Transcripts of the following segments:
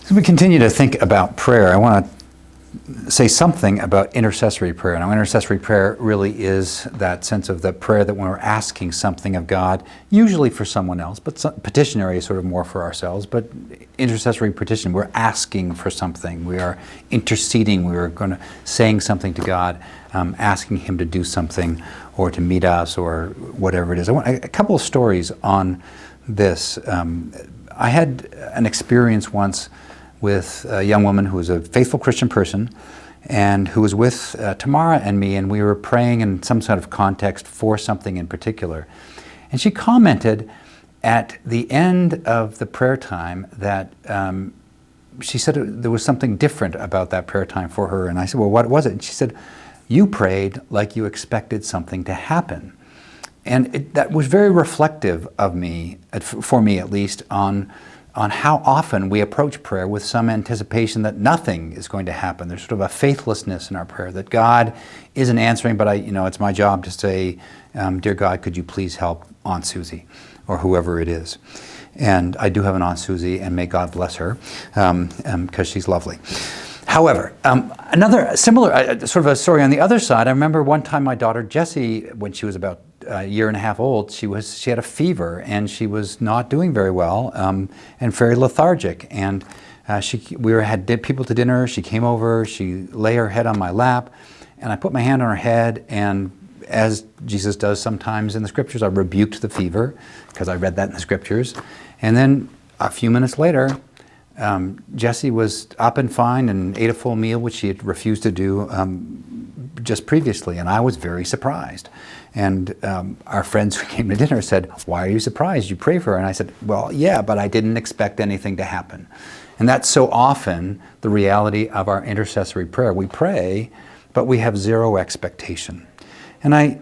As we continue to think about prayer, I want to say something about intercessory prayer. Now, intercessory prayer really is that sense of the prayer that when we're asking something of God, usually for someone else, but petitionary is sort of more for ourselves, but intercessory petition, we're asking for something. We are interceding. We are saying something to God, asking Him to do something or to meet us or whatever it is. I want a couple of stories on this. I had an experience once with a young woman who was a faithful Christian person and who was with Tamara and me, and we were praying in some sort of context for something in particular. And she commented at the end of the prayer time that she said there was something different about that prayer time for her. And I said, well, what was it? And she said, you prayed like you expected something to happen. And that was very reflective of me, for me at least, on how often we approach prayer with some anticipation that nothing is going to happen. There's sort of a faithlessness in our prayer that God isn't answering, but it's my job to say, dear God, could you please help Aunt Susie or whoever it is. And I do have an Aunt Susie, and may God bless her, because she's lovely. However, another similar sort of a story on the other side. I remember one time my daughter Jessie, when she was about a year and a half old, she had a fever and she was not doing very well and very lethargic. And we had people to dinner. She came over. She lay her head on my lap, and I put my hand on her head. And as Jesus does sometimes in the Scriptures, I rebuked the fever because I read that in the Scriptures. And then a few minutes later, Jessie was up and fine and ate a full meal, which she had refused to do just previously, and I was very surprised. And our friends who came to dinner said, why are you surprised? You pray for her. And I said, well, yeah, but I didn't expect anything to happen. And that's so often the reality of our intercessory prayer. We pray, but we have zero expectation. And I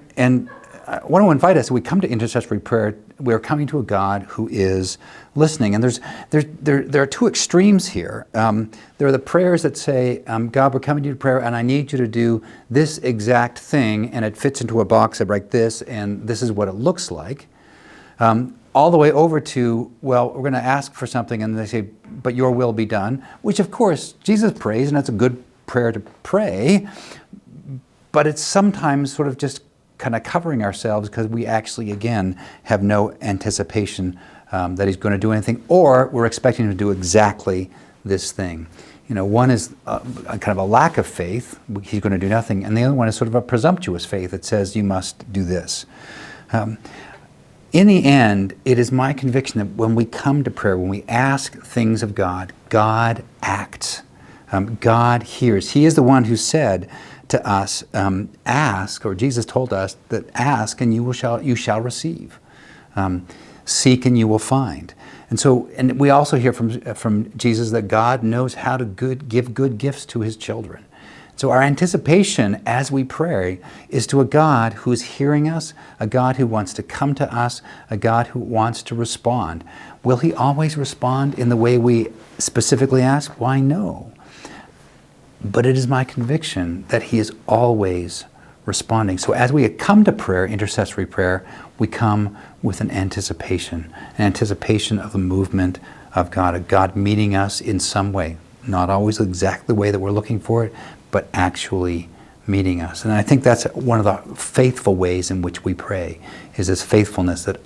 want to invite us, we come to intercessory prayer, we're coming to a God who is listening. And there are two extremes here. There are the prayers that say, God, we're coming to you to prayer, and I need you to do this exact thing, and it fits into a box of like this, and this is what it looks like. All the way over to, well, we're going to ask for something, and they say, but your will be done, which of course Jesus prays, and that's a good prayer to pray, but it's sometimes sort of just kind of covering ourselves because we actually, again, have no anticipation that He's going to do anything, or we're expecting Him to do exactly this thing. One is a kind of a lack of faith. He's going to do nothing. And the other one is sort of a presumptuous faith that says you must do this. In the end, it is my conviction that when we come to prayer, when we ask things of God, God acts. God hears. He is the one who said to us, ask, or Jesus told us that ask and you shall receive. Seek and you will find. And we also hear from Jesus that God knows how to give good gifts to His children. So our anticipation as we pray is to a God who is hearing us, a God who wants to come to us, a God who wants to respond. Will He always respond in the way we specifically ask? Why, no. But it is my conviction that He is always responding. So as we come to prayer, intercessory prayer, we come with an anticipation of the movement of God, a God meeting us in some way, not always exactly the way that we're looking for it, but actually meeting us. And I think that's one of the faithful ways in which we pray, is this faithfulness that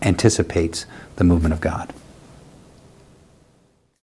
anticipates the movement of God.